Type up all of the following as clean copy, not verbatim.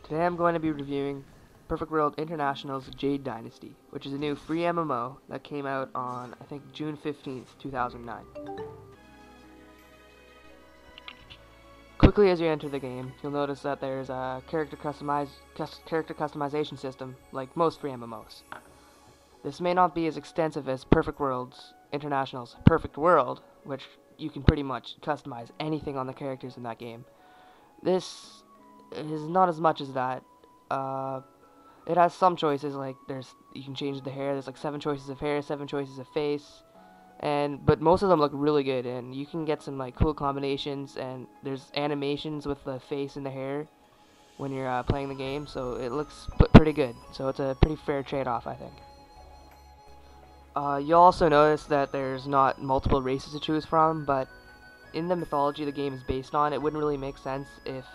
Today I'm going to be reviewing Perfect World International's Jade Dynasty, which is a new free MMO that came out on, I think, June 15th, 2009. Quickly as you enter the game, you'll notice that there's a character customization system, like most free MMOs. This may not be as extensive as Perfect World's International's Perfect World, which you can pretty much customize anything on the characters in that game. This is not as much as that. It has some choices, like you can change the hair. There's like 7 choices of hair, 7 choices of face, but most of them look really good, and you can get some like cool combinations. And there's animations with the face and the hair when you're playing the game, so it looks pretty good. So it's a pretty fair trade-off, I think. You'll also notice that there's not multiple races to choose from, but in the mythology the game is based on, it wouldn't really make sense if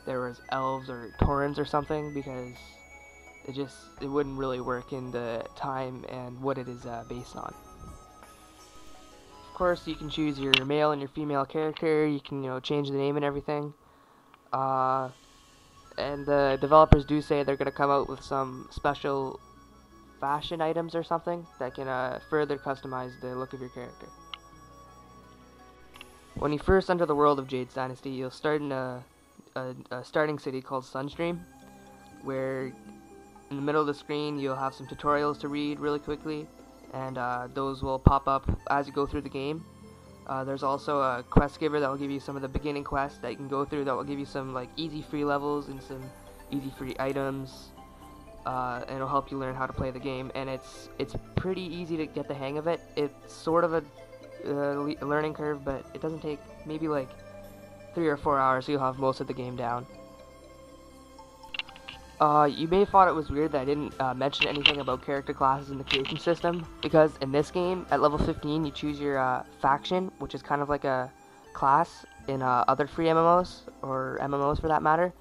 there was elves or taurens or something, because it wouldn't really work in the time and what it is based on. Of course, you can choose your male and your female character. You can change the name and everything. And the developers do say they're gonna come out with some special fashion items or something that can further customize the look of your character. When you first enter the world of Jade's Dynasty, you'll start in a starting city called Sunstream, where in the middle of the screen you'll have some tutorials to read really quickly, and those will pop up as you go through the game. There's also a quest giver that will give you some of the beginning quests that you can go through, that will give you some like easy free levels and some easy free items, and it'll help you learn how to play the game. And it's pretty easy to get the hang of it. It's sort of a learning curve, but it doesn't take maybe like 3 or 4 hours, so you'll have most of the game down. You may have thought it was weird that I didn't mention anything about character classes in the creation system, because in this game, at level 15, you choose your faction, which is kind of like a class in other free MMOs, or MMOs for that matter.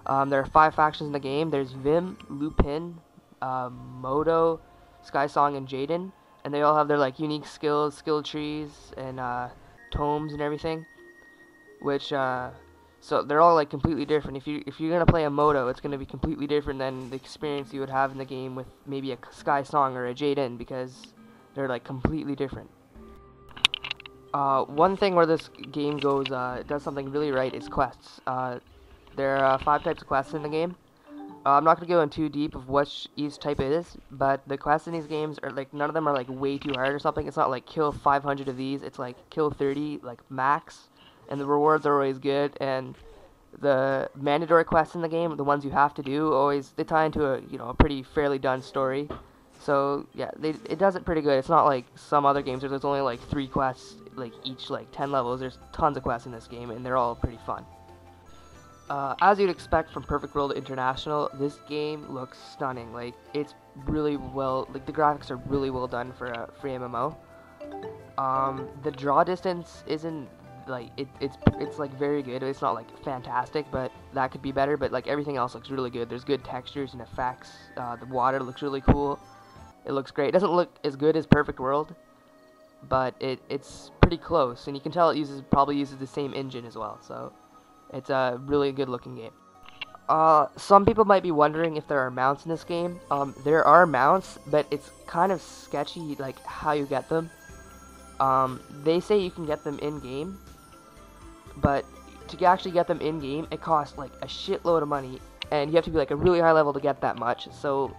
There are 5 factions in the game. There's Vim, Lupin, Modo, Skysong, and Jaden, and they all have their like unique skills, skill trees, and tomes and everything, which so they're all like completely different. If you're gonna play a Modo, it's gonna be completely different than the experience you would have in the game with maybe a Skysong or a Jade, because they're like completely different. One thing where this game does something really right is quests. There are 5 types of quests in the game. I'm not gonna go in too deep of what each type is, but the quests in these games are like, none of them are like way too hard or something. It's not like kill 500 of these. It's like kill 30 like max. And the rewards are always good, and the mandatory quests in the game, the ones you have to do, they tie into a pretty fairly done story. So yeah, it does it pretty good. It's not like some other games where there's only like 3 quests, like each like 10 levels. There's tons of quests in this game, and they're all pretty fun. As you'd expect from Perfect World International, this game looks stunning. Like, it's really well, like the graphics are really well done for a free MMO. The draw distance isn't like it's like very good. It's not like fantastic, but that could be better. But like everything else looks really good. There's good textures and effects. The water looks really cool. It looks great. It doesn't look as good as Perfect World, but it's pretty close, and you can tell it probably uses the same engine as well. So it's a really good looking game. Some people might be wondering if there are mounts in this game. There are mounts, but it's kind of sketchy like how you get them. They say you can get them in game, but to actually get them in game, it costs like a shitload of money, and you have to be like a really high level to get that much. So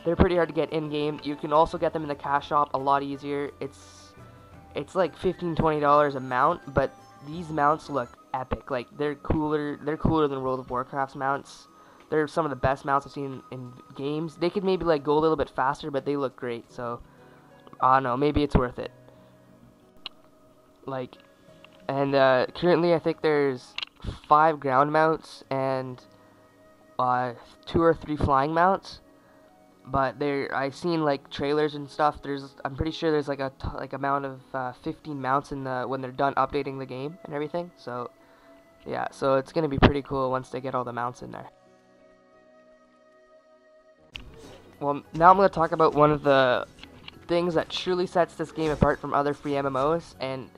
they're pretty hard to get in game. You can also get them in the cash shop a lot easier. It's like $15–20 a mount, but these mounts look epic. Like, they're cooler than World of Warcraft's mounts. They're some of the best mounts I've seen in games. They could maybe like go a little bit faster, but they look great. So I don't know, maybe it's worth it. Like, and currently I think there's 5 ground mounts and 2 or 3 flying mounts. But I've seen like trailers and stuff. I'm pretty sure there's like a amount of 15 mounts when they're done updating the game and everything. So yeah, so it's gonna be pretty cool once they get all the mounts in there. Well, now I'm gonna talk about one of the things that truly sets this game apart from other free MMOs and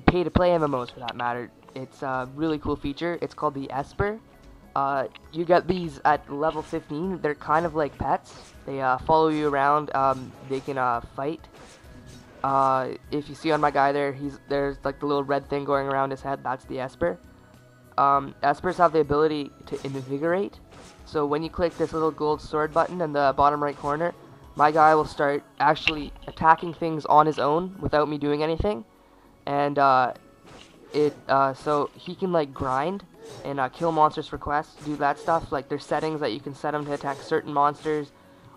pay-to-play MMOs for that matter. It's a really cool feature. It's called the Esper. You get these at level 15. They're kind of like pets. They follow you around. They can fight. If you see on my guy there's like the little red thing going around his head. That's the Esper. Espers have the ability to invigorate. So when you click this little gold sword button in the bottom right corner, my guy will start actually attacking things on his own without me doing anything. And so he can like grind and kill monsters for quests, do that stuff. Like there's settings that you can set him to attack certain monsters,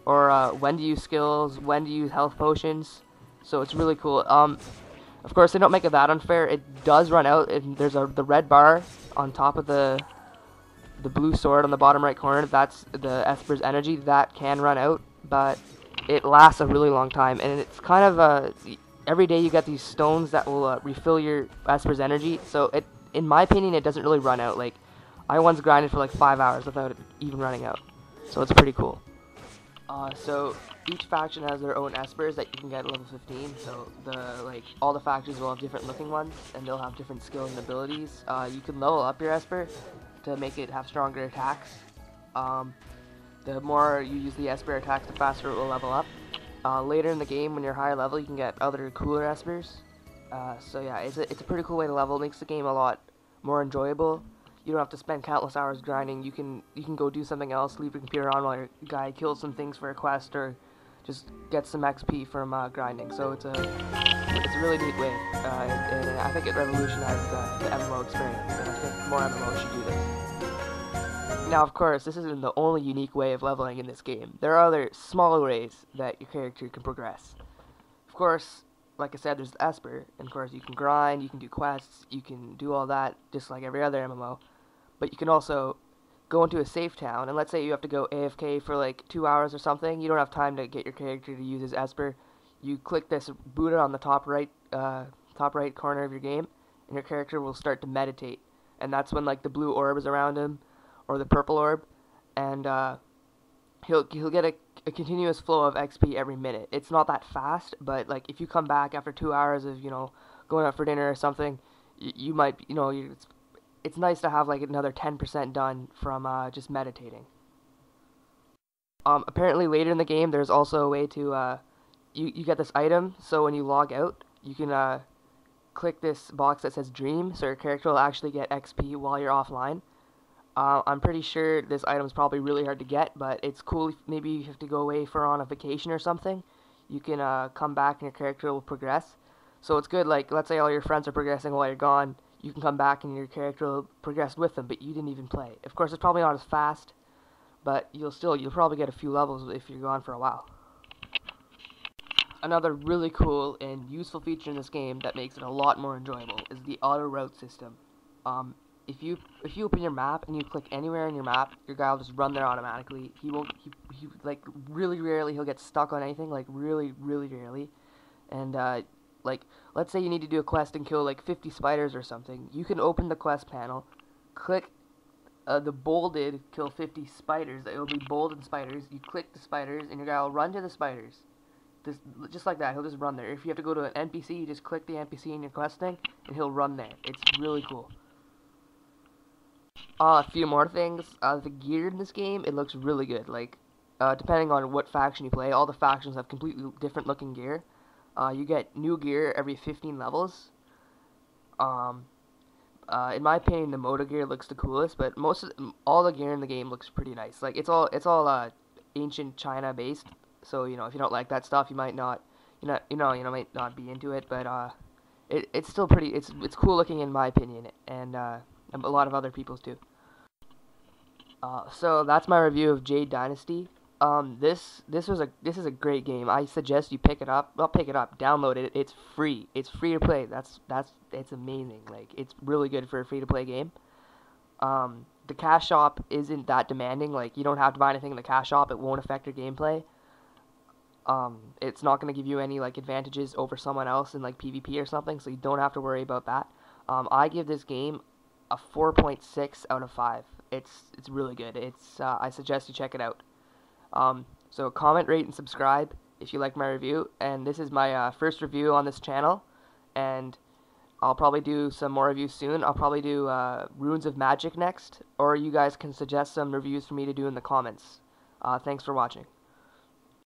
or when to use skills, when to use health potions. So it's really cool. Of course, they don't make it that unfair. It does run out, and there's the red bar on top of the blue sword on the bottom right corner. That's the Esper's energy. That can run out, but it lasts a really long time, and it's kind of every day you get these stones that will refill your Esper's energy. So in my opinion, it doesn't really run out. Like I once grinded for like 5 hours without it even running out. So it's pretty cool. So each faction has their own Espers that you can get at level 15. So all the factions will have different looking ones, and they'll have different skills and abilities. You can level up your Esper to make it have stronger attacks. The more you use the Esper attacks, the faster it will level up. Later in the game, when you're higher level, you can get other cooler Espers. So yeah, it's a pretty cool way to level. It makes the game a lot more enjoyable. You don't have to spend countless hours grinding. You can go do something else, leave your computer on while your guy kills some things for a quest, or just get some XP from grinding. So it's a really neat way, and I think it revolutionized the MMO experience, and I think more MMOs should do this. Now, of course, this isn't the only unique way of leveling in this game. There are other smaller ways that your character can progress. Of course, like I said, there's the Esper, and of course you can grind, you can do quests, you can do all that just like every other MMO. But you can also go into a safe town, and let's say you have to go AFK for like 2 hours or something. You don't have time to get your character to use his Esper. You click this Buddha on the top right corner of your game, and your character will start to meditate. And that's when like the blue orb is around him, or the purple orb, and he'll get a continuous flow of XP every minute. It's not that fast, but like if you come back after 2 hours of going out for dinner or something, you might it's nice to have like another 10% done from just meditating. Apparently later in the game, there's also a way to you get this item. So when you log out, you can click this box that says Dream, so your character will actually get XP while you're offline. I'm pretty sure this item is probably really hard to get, but it's cool if maybe you have to go away on a vacation or something. You can come back and your character will progress. So it's good, like, let's say all your friends are progressing while you're gone, you can come back and your character will progress with them, but you didn't even play. Of course, it's probably not as fast, but you'll probably get a few levels if you're gone for a while. Another really cool and useful feature in this game that makes it a lot more enjoyable is the auto route system. If you open your map and you click anywhere in your map, your guy will just run there automatically. He like really rarely he'll get stuck on anything, like really rarely. And like let's say you need to do a quest and kill like 50 spiders or something. You can open the quest panel, click the bolded kill 50 spiders. It will be bolded spiders. You click the spiders and your guy will run to the spiders. Just like that, he'll just run there. If you have to go to an NPC, you just click the NPC in your quest thing and he'll run there. It's really cool. A few more things. The gear in this game, it looks really good. Like, depending on what faction you play, all the factions have completely different looking gear. You get new gear every 15 levels. In my opinion, the Moto gear looks the coolest, but all the gear in the game looks pretty nice. Like, it's all ancient China based. So if you don't like that stuff, you might not, might not be into it. But it's still pretty. It's cool looking in my opinion, and a lot of other people's too. So that's my review of Jade Dynasty. This is a great game. I suggest you pick it up. Well, pick it up, download it. It's free. It's free to play. It's amazing. Like, it's really good for a free to play game. The cash shop isn't that demanding. Like, you don't have to buy anything in the cash shop. It won't affect your gameplay. It's not going to give you any like advantages over someone else in like PvP or something, so you don't have to worry about that. I give this game a 4.6 out of 5. It's really good. I suggest you check it out. So comment, rate, and subscribe if you like my review. And this is my first review on this channel, and I'll probably do some more reviews soon. I'll probably do Runes of Magic next, or you guys can suggest some reviews for me to do in the comments. Thanks for watching.